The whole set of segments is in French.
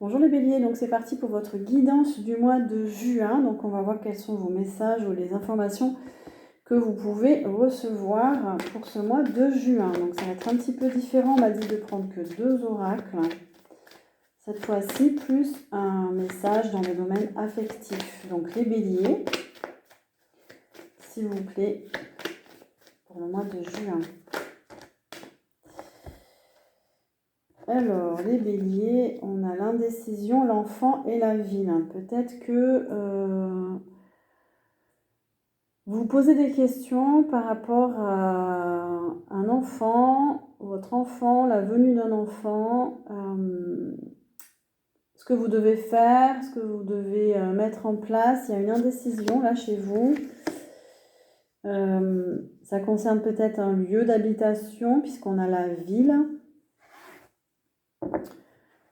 Bonjour les béliers, donc c'est parti pour votre guidance du mois de juin. Donc on va voir quels sont vos messages ou les informations que vous pouvez recevoir pour ce mois de juin. Donc ça va être un petit peu différent, on m'a dit de prendre que 2 oracles. Cette fois-ci, plus un message dans le domaine affectif. Donc les béliers, s'il vous plaît, pour le mois de juin. Alors, les béliers, on a l'indécision, l'enfant et la ville. Peut-être que vous posez des questions par rapport à un enfant, votre enfant, la venue d'un enfant, ce que vous devez faire, ce que vous devez mettre en place. Il y a une indécision là chez vous. Ça concerne peut-être un lieu d'habitation puisqu'on a la ville.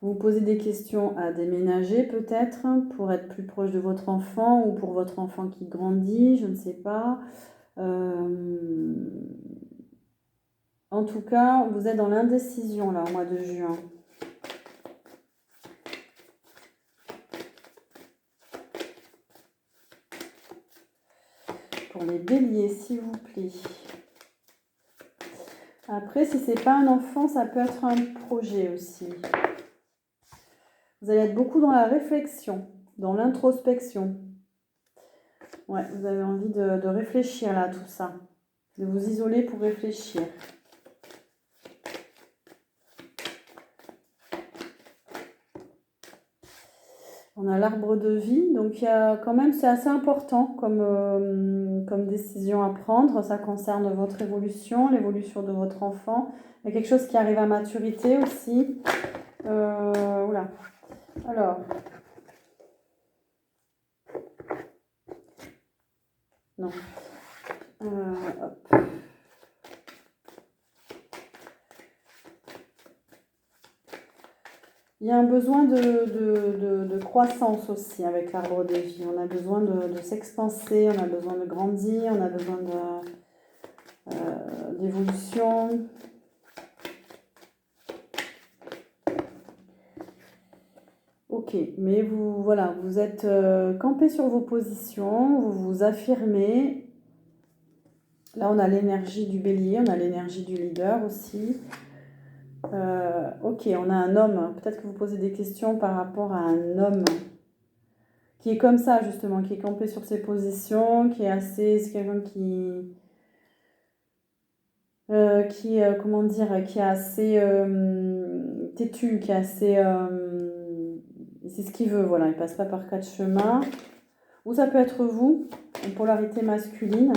Vous posez des questions à déménager peut-être pour être plus proche de votre enfant ou pour votre enfant qui grandit, je ne sais pas. En tout cas, vous êtes dans l'indécision là au mois de juin. Pour les béliers, s'il vous plaît. Après, si c'est pas un enfant, ça peut être un projet aussi. Vous allez être beaucoup dans la réflexion, dans l'introspection. Ouais, vous avez envie de réfléchir là, tout ça. De vous isoler pour réfléchir. On a l'arbre de vie, donc il y a quand même, c'est assez important comme décision à prendre. Ça concerne votre évolution, l'évolution de votre enfant. Il y a quelque chose qui arrive à maturité aussi. Oula. Alors. Non. Hop. Il y a un besoin de croissance aussi avec l'arbre de vie. On a besoin de s'expanser, on a besoin de grandir, on a besoin d'évolution. Ok, mais vous êtes campé sur vos positions, vous vous affirmez. Là, on a l'énergie du bélier, on a l'énergie du leader aussi. Ok, on a un homme. Peut-être que vous posez des questions par rapport à un homme qui est comme ça, justement, qui est campé sur ses positions, qui est assez... C'est quelqu'un comment dire, qui est assez têtu, qui est assez... c'est ce qu'il veut, voilà, il passe pas par 4 chemins. Ou ça peut être vous, en polarité masculine.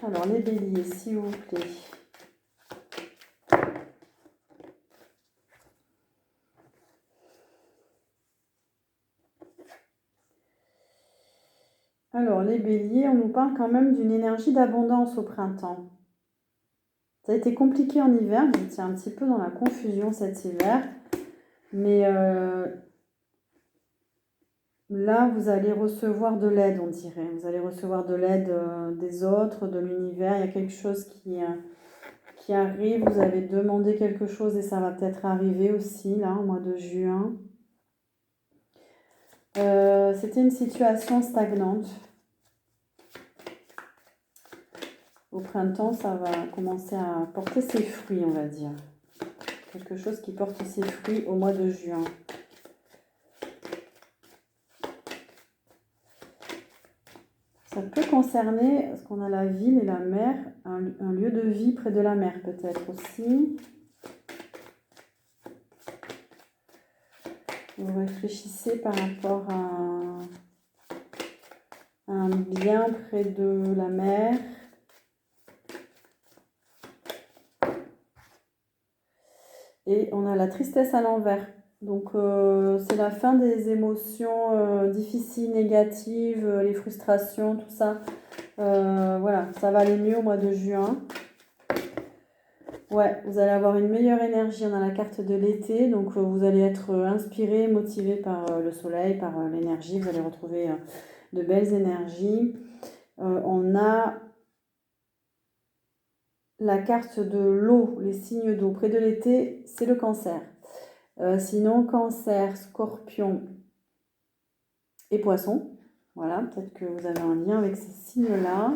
Alors, les béliers, s'il vous plaît. Alors, les béliers, on nous parle quand même d'une énergie d'abondance au printemps. Ça a été compliqué en hiver, vous étiez un petit peu dans la confusion cet hiver. Mais là, vous allez recevoir de l'aide, on dirait. Vous allez recevoir de l'aide des autres, de l'univers. Il y a quelque chose qui arrive. Vous avez demandé quelque chose et ça va peut-être arriver aussi, là, au mois de juin. C'était une situation stagnante. Au printemps, ça va commencer à porter ses fruits, on va dire. Quelque chose qui porte ses fruits au mois de juin. Ça peut concerner, parce qu'on a la ville et la mer, un lieu de vie près de la mer peut-être aussi. Vous réfléchissez par rapport à un bien près de la mer. Et on a la tristesse à l'envers. Donc c'est la fin des émotions difficiles, négatives, les frustrations, tout ça. Voilà, ça va aller mieux au mois de juin. Ouais, vous allez avoir une meilleure énergie. On a la carte de l'été, donc vous allez être inspiré, motivé par le soleil, par l'énergie. Vous allez retrouver de belles énergies. On a la carte de l'eau, les signes d'eau. Près de l'été, c'est le cancer. Sinon, cancer, scorpion et poisson. Voilà, peut-être que vous avez un lien avec ces signes-là.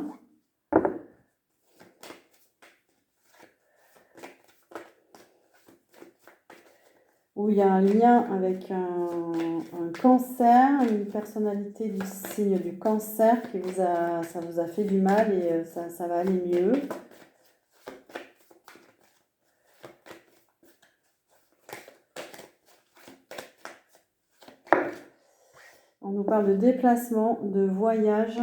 Où il y a un lien avec un cancer, une personnalité du signe du cancer qui ça vous a fait du mal et ça va aller mieux. On nous parle de déplacement, de voyage.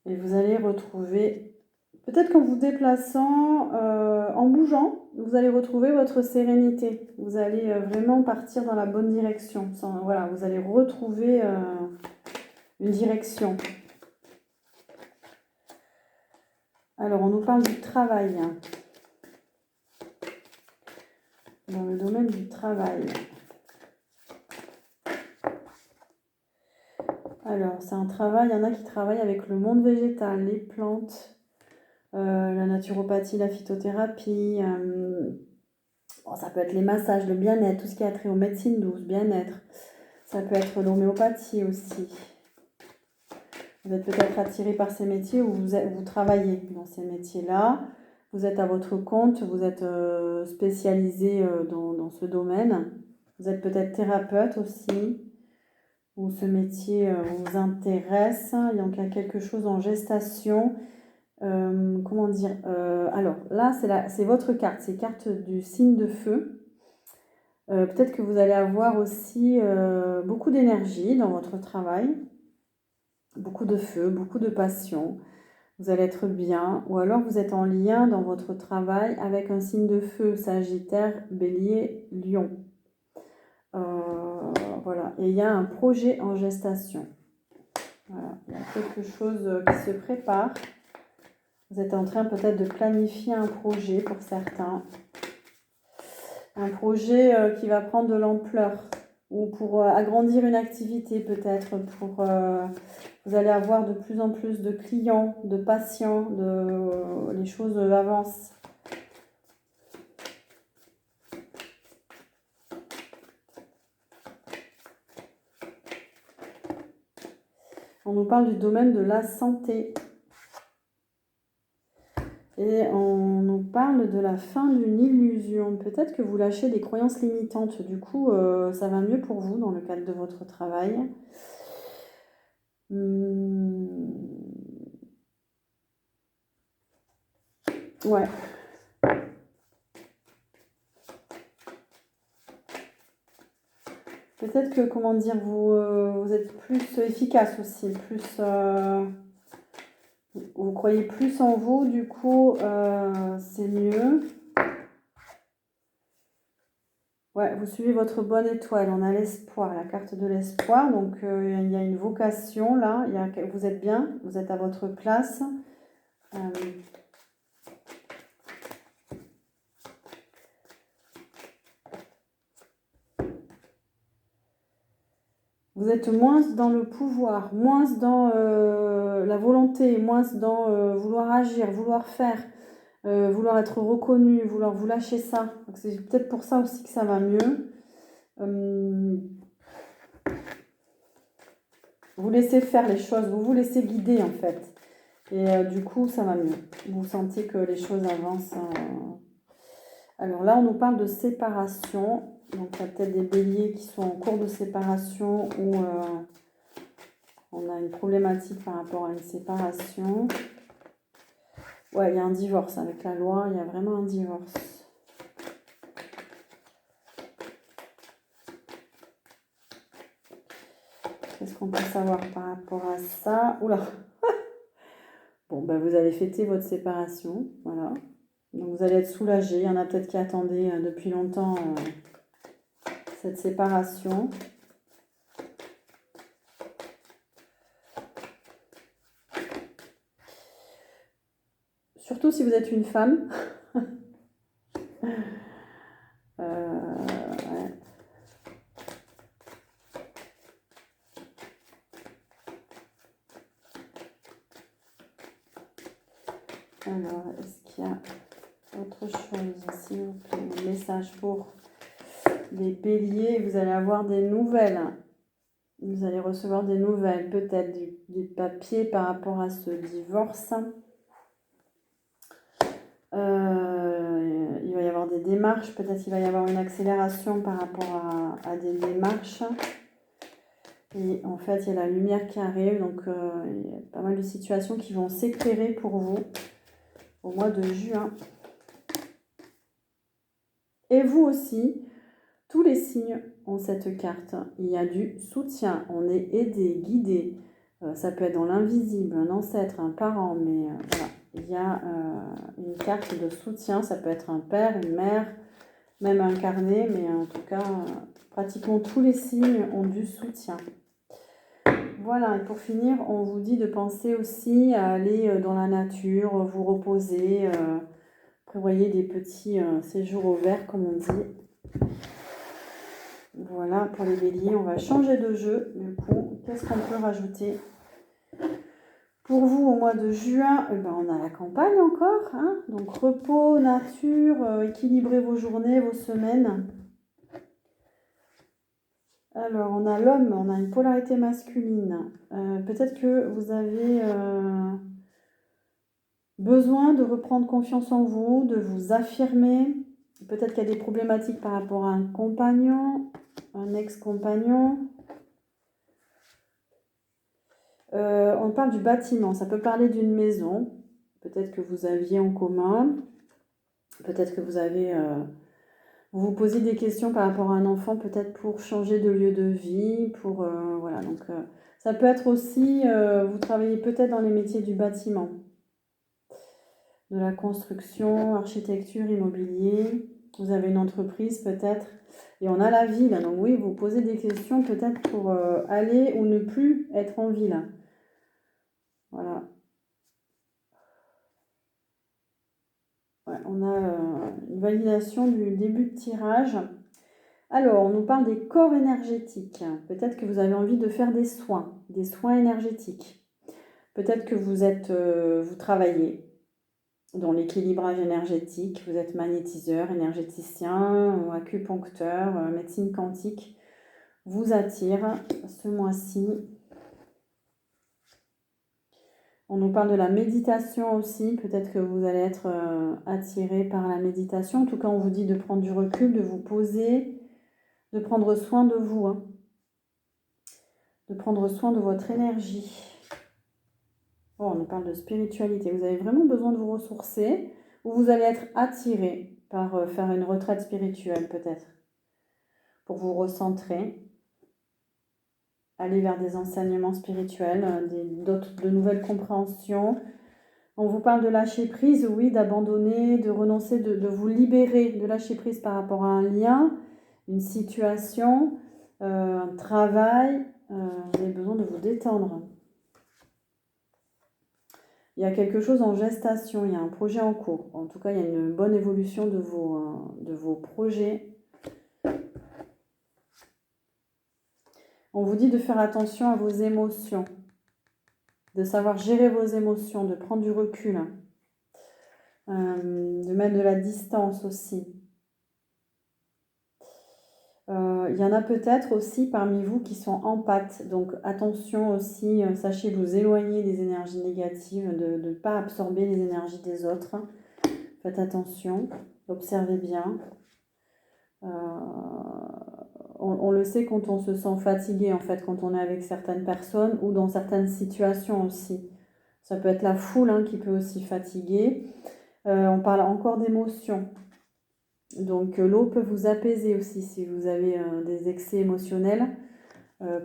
Et vous allez retrouver, peut-être qu'en vous déplaçant, en bougeant, vous allez retrouver votre sérénité. Vous allez vraiment partir dans la bonne direction. Voilà, vous allez retrouver une direction. Alors, on nous parle du travail. Dans le domaine du travail. Alors, c'est un travail, il y en a qui travaillent avec le monde végétal, les plantes, la naturopathie, la phytothérapie. Ça peut être les massages, le bien-être, tout ce qui a trait aux médecines douces, bien-être. Ça peut être l'homéopathie aussi. Vous êtes peut-être attiré par ces métiers où vous travaillez dans ces métiers-là. Vous êtes à votre compte, vous êtes spécialisé dans ce domaine. Vous êtes peut-être thérapeute aussi, où ce métier vous intéresse. Il y a quelque chose en gestation. Comment dire alors là, c'est votre carte, c'est carte du signe de feu. Peut-être que vous allez avoir aussi beaucoup d'énergie dans votre travail, beaucoup de feu, beaucoup de passion. Vous allez être bien, ou alors vous êtes en lien dans votre travail avec un signe de feu, Sagittaire, Bélier, Lion. Voilà, et il y a un projet en gestation. Voilà, il y a quelque chose qui se prépare. Vous êtes en train peut-être de planifier un projet pour certains. Un projet qui va prendre de l'ampleur ou pour agrandir une activité peut-être. Vous allez avoir de plus en plus de clients, de patients, les choses avancent. On nous parle du domaine de la santé. Et on nous parle de la fin d'une illusion. Peut-être que vous lâchez des croyances limitantes. Du coup, ça va mieux pour vous dans le cadre de votre travail. Ouais. Peut-être que, comment dire, vous êtes plus efficace aussi, vous croyez plus en vous, du coup, c'est mieux. Ouais, vous suivez votre bonne étoile, on a l'espoir, la carte de l'espoir, donc il y a une vocation là, vous êtes bien, vous êtes à votre place. Vous êtes moins dans le pouvoir, moins dans la volonté, moins dans vouloir agir, vouloir faire, vouloir être reconnu, vouloir vous lâcher ça. C'est peut-être pour ça aussi que ça va mieux. Vous laissez faire les choses, vous vous laissez guider en fait. Et du coup, ça va mieux. Vous sentez que les choses avancent. Alors là, on nous parle de séparation. Donc, il y a peut-être des béliers qui sont en cours de séparation ou on a une problématique par rapport à une séparation. Ouais, il y a un divorce avec la loi. Il y a vraiment un divorce. Qu'est-ce qu'on peut savoir par rapport à ça? Oula. Bon, ben vous allez fêter votre séparation. Voilà. Donc, vous allez être soulagé. Il y en a peut-être qui attendaient depuis longtemps cette séparation. Surtout si vous êtes une femme. Ouais. Alors, est-ce qu'il y a autre chose, s'il vous plaît? Un message pour les béliers. Vous allez avoir des nouvelles. Vous allez recevoir des nouvelles, peut-être du papier par rapport à ce divorce. Il va y avoir des démarches, peut-être qu'il va y avoir une accélération par rapport à des démarches. Et en fait, il y a la lumière qui arrive, donc il y a pas mal de situations qui vont s'éclairer pour vous au mois de juin. Et vous aussi, tous les signes ont cette carte. Il y a du soutien, on est aidé, guidé. Ça peut être dans l'invisible, un ancêtre, un parent, mais voilà. Il y a une carte de soutien, ça peut être un père, une mère, même incarné, mais en tout cas, pratiquement tous les signes ont du soutien. Voilà, et pour finir, on vous dit de penser aussi à aller dans la nature, vous reposer, prévoyez des petits séjours au vert, comme on dit. Voilà, pour les béliers, on va changer de jeu. Du coup, qu'est-ce qu'on peut rajouter? Pour vous, au mois de juin, on a la campagne encore. Hein, donc, repos, nature, équilibrez vos journées, vos semaines. Alors, on a l'homme, on a une polarité masculine. Peut-être que vous avez besoin de reprendre confiance en vous, de vous affirmer. Peut-être qu'il y a des problématiques par rapport à un compagnon, un ex-compagnon. On parle du bâtiment, ça peut parler d'une maison, peut-être que vous aviez en commun, peut-être que vous avez, vous vous posez des questions par rapport à un enfant, peut-être pour changer de lieu de vie, pour, voilà, donc ça peut être aussi, vous travaillez peut-être dans les métiers du bâtiment, de la construction, architecture, immobilier, vous avez une entreprise peut-être, et on a la ville, donc oui, vous posez des questions peut-être pour aller ou ne plus être en ville. Voilà. Ouais, on a une validation du début de tirage. Alors, on nous parle des corps énergétiques. Peut-être que vous avez envie de faire des soins énergétiques. Peut-être que vous travaillez dans l'équilibrage énergétique, vous êtes magnétiseur, énergéticien, ou acupuncteur, médecine quantique vous attire ce mois-ci. On nous parle de la méditation aussi, peut-être que vous allez être attiré par la méditation. En tout cas, on vous dit de prendre du recul, de vous poser, de prendre soin de vous, hein. De prendre soin de votre énergie. Oh, on nous parle de spiritualité. Vous avez vraiment besoin de vous ressourcer ou vous allez être attiré par faire une retraite spirituelle peut-être pour vous recentrer. Aller vers des enseignements spirituels, de nouvelles compréhensions. On vous parle de lâcher prise, oui, d'abandonner, de renoncer, de vous libérer, de lâcher prise par rapport à un lien, une situation, un travail. Vous avez besoin de vous détendre. Il y a quelque chose en gestation, il y a un projet en cours. En tout cas, il y a une bonne évolution de vos projets. On vous dit de faire attention à vos émotions, de savoir gérer vos émotions, de prendre du recul, de mettre de la distance aussi. Il y en a peut-être aussi parmi vous qui sont empathes, donc attention aussi, sachez vous éloigner des énergies négatives, de ne pas absorber les énergies des autres. Faites attention, observez bien. On le sait quand on se sent fatigué, en fait, quand on est avec certaines personnes ou dans certaines situations aussi. Ça peut être la foule qui peut aussi fatiguer. On parle encore d'émotions. Donc l'eau peut vous apaiser aussi si vous avez des excès émotionnels.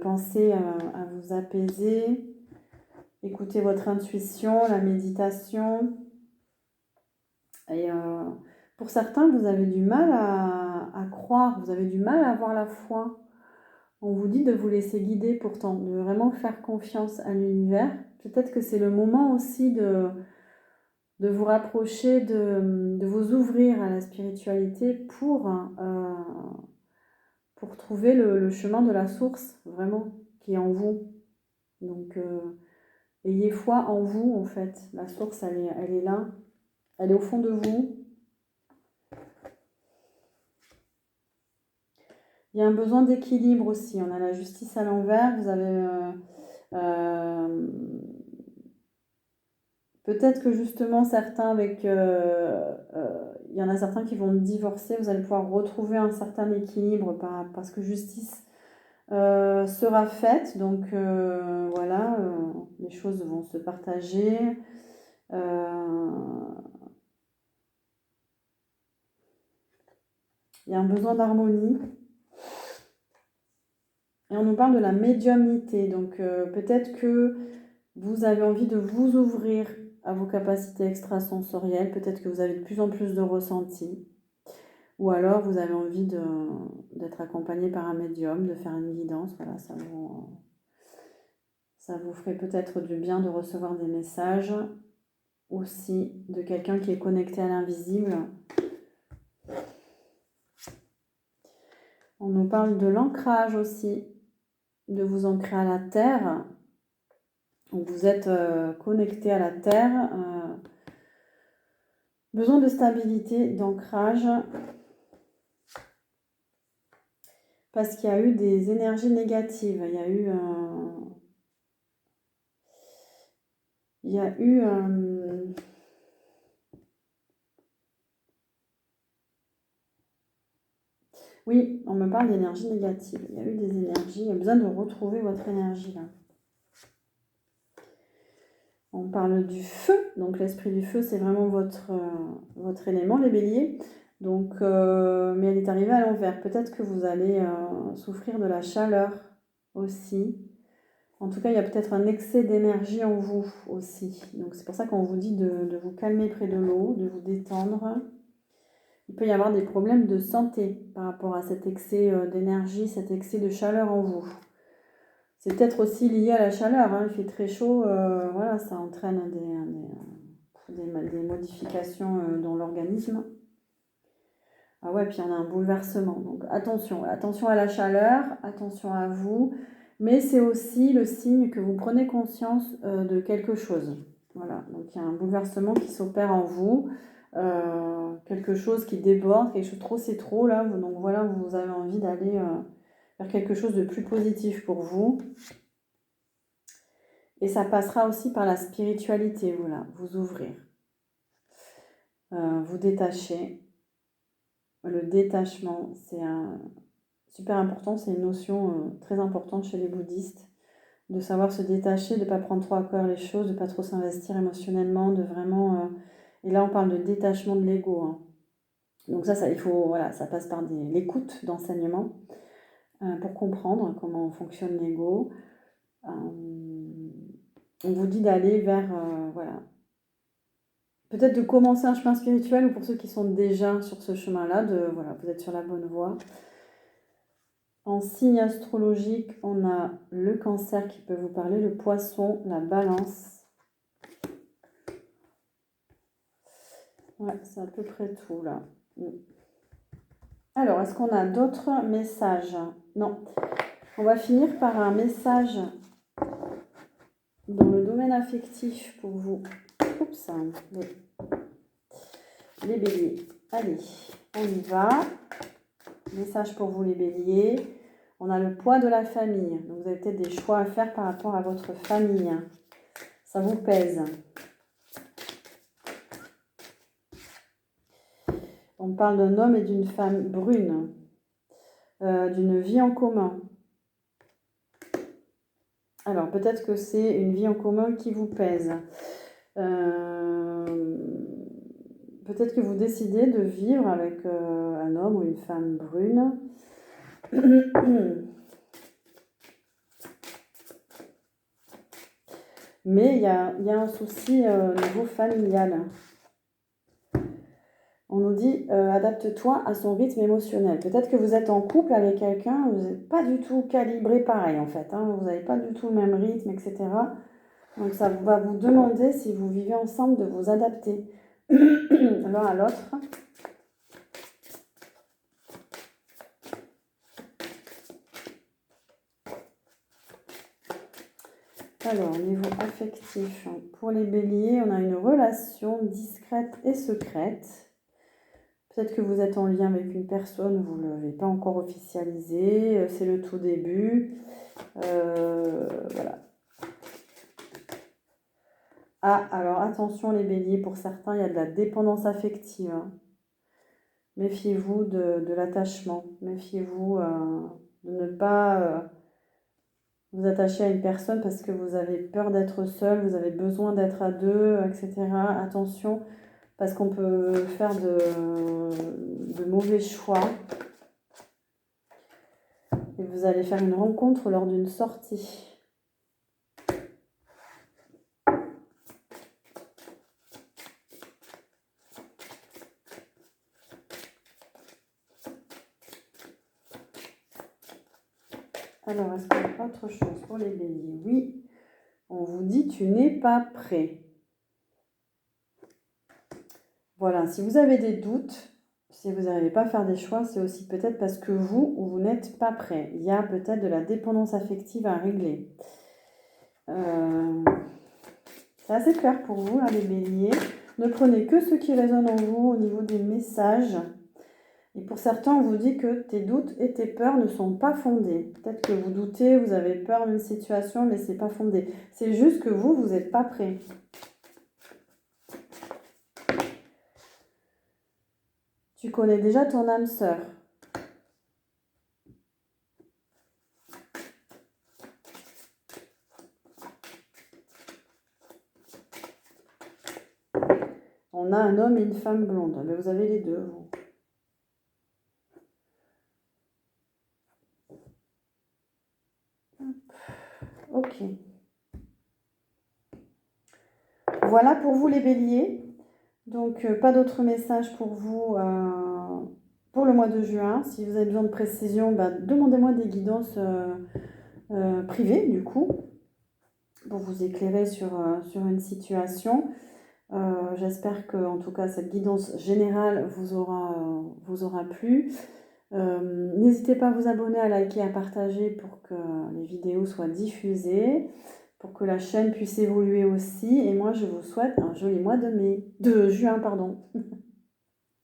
Pensez à vous apaiser. Écoutez votre intuition, la méditation. Et Pour certains, vous avez du mal à croire, vous avez du mal à avoir la foi. On vous dit de vous laisser guider pourtant, de vraiment faire confiance à l'univers. Peut-être que c'est le moment aussi de vous rapprocher, de vous ouvrir à la spiritualité pour trouver le chemin de la source, vraiment, qui est en vous. Donc, ayez foi en vous, en fait. La source, elle est là. Elle est au fond de vous. Il y a un besoin d'équilibre aussi. On a la justice à l'envers. Vous avez... peut-être que justement, certains il y en a certains qui vont divorcer. Vous allez pouvoir retrouver un certain équilibre parce que justice sera faite. Donc, voilà, les choses vont se partager. Il y a un besoin d'harmonie. Et on nous parle de la médiumnité. Donc, peut-être que vous avez envie de vous ouvrir à vos capacités extrasensorielles. Peut-être que vous avez de plus en plus de ressentis. Ou alors, vous avez envie d'être accompagné par un médium, de faire une guidance. Voilà, ça vous ferait peut-être du bien de recevoir des messages aussi de quelqu'un qui est connecté à l'invisible. On nous parle de l'ancrage aussi, de vous ancrer à la terre. Donc vous êtes connecté à la terre. Besoin de stabilité, d'ancrage. Parce qu'il y a eu des énergies négatives. Il y a eu oui, on me parle d'énergie négative. Il y a eu des énergies. Il y a besoin de retrouver votre énergie là. On parle du feu. Donc l'esprit du feu, c'est vraiment votre élément, les béliers. Donc, mais elle est arrivée à l'envers. Peut-être que vous allez souffrir de la chaleur aussi. En tout cas, il y a peut-être un excès d'énergie en vous aussi. Donc c'est pour ça qu'on vous dit de vous calmer près de l'eau, de vous détendre. Il peut y avoir des problèmes de santé par rapport à cet excès d'énergie, cet excès de chaleur en vous. C'est peut-être aussi lié à la chaleur, hein. Il fait très chaud, voilà, ça entraîne des modifications dans l'organisme. Ah ouais, puis on a un bouleversement. Donc attention à la chaleur, attention à vous. Mais c'est aussi le signe que vous prenez conscience de quelque chose. Voilà, donc il y a un bouleversement qui s'opère en vous. Quelque chose qui déborde, quelque chose trop, c'est trop là. Donc voilà, vous avez envie d'aller vers quelque chose de plus positif pour vous. Et ça passera aussi par la spiritualité, voilà, vous ouvrir. Vous détacher. Le détachement, c'est super important, c'est une notion très importante chez les bouddhistes, de savoir se détacher, de ne pas prendre trop à cœur les choses, de ne pas trop s'investir émotionnellement, de vraiment... et là, on parle de détachement de l'ego. Hein. Donc ça, il faut, voilà, ça passe par l'écoute d'enseignement pour comprendre comment fonctionne l'ego. On vous dit d'aller vers, voilà, peut-être de commencer un chemin spirituel, ou pour ceux qui sont déjà sur ce chemin-là, voilà, vous êtes sur la bonne voie. En signe astrologique, on a le Cancer qui peut vous parler, le Poisson, la Balance. Ouais, c'est à peu près tout là. Alors, est-ce qu'on a d'autres messages? Non. On va finir par un message dans le domaine affectif pour vous. Oups, les béliers. Allez, on y va. Message pour vous les béliers. On a le poids de la famille. Donc vous avez peut-être des choix à faire par rapport à votre famille. Ça vous pèse. On parle d'un homme et d'une femme brune. D'une vie en commun. Alors peut-être que c'est une vie en commun qui vous pèse. Peut-être que vous décidez de vivre avec un homme ou une femme brune. Mais il y a un souci au niveau familial. On nous dit adapte-toi à son rythme émotionnel. Peut-être que vous êtes en couple avec quelqu'un, vous n'êtes pas du tout calibré pareil en fait. Hein, vous n'avez pas du tout le même rythme, etc. Donc ça va vous demander, si vous vivez ensemble, de vous adapter l'un à l'autre. Alors, au niveau affectif, pour les béliers, on a une relation discrète et secrète. Peut-être que vous êtes en lien avec une personne, vous ne l'avez pas encore officialisé, c'est le tout début. Voilà. Ah, alors attention les béliers, pour certains, il y a de la dépendance affective. Hein. Méfiez-vous de l'attachement. Méfiez-vous de ne pas vous attacher à une personne parce que vous avez peur d'être seul, vous avez besoin d'être à deux, etc. Attention, parce qu'on peut faire de mauvais choix. Et vous allez faire une rencontre lors d'une sortie. Alors, est-ce qu'il y a autre chose pour les béliers? Oui, on vous dit tu n'es pas prêt. Voilà, si vous avez des doutes, si vous n'arrivez pas à faire des choix, c'est aussi peut-être parce que vous n'êtes pas prêt. Il y a peut-être de la dépendance affective à régler. C'est assez clair pour vous, là, les béliers. Ne prenez que ce qui résonne en vous au niveau des messages. Et pour certains, on vous dit que tes doutes et tes peurs ne sont pas fondés. Peut-être que vous doutez, vous avez peur d'une situation, mais ce n'est pas fondé. C'est juste que vous n'êtes pas prêt. Tu connais déjà ton âme sœur. On a un homme et une femme blonde. Mais vous avez les deux, vous. Ok. Voilà pour vous les béliers. Donc, pas d'autres messages pour vous pour le mois de juin. Si vous avez besoin de précision, demandez-moi des guidances privées, du coup, pour vous éclairer sur une situation. J'espère que, en tout cas, cette guidance générale vous aura plu. N'hésitez pas à vous abonner, à liker, à partager pour que les vidéos soient diffusées, pour que la chaîne puisse évoluer aussi. Et moi, je vous souhaite un joli mois de juin, pardon.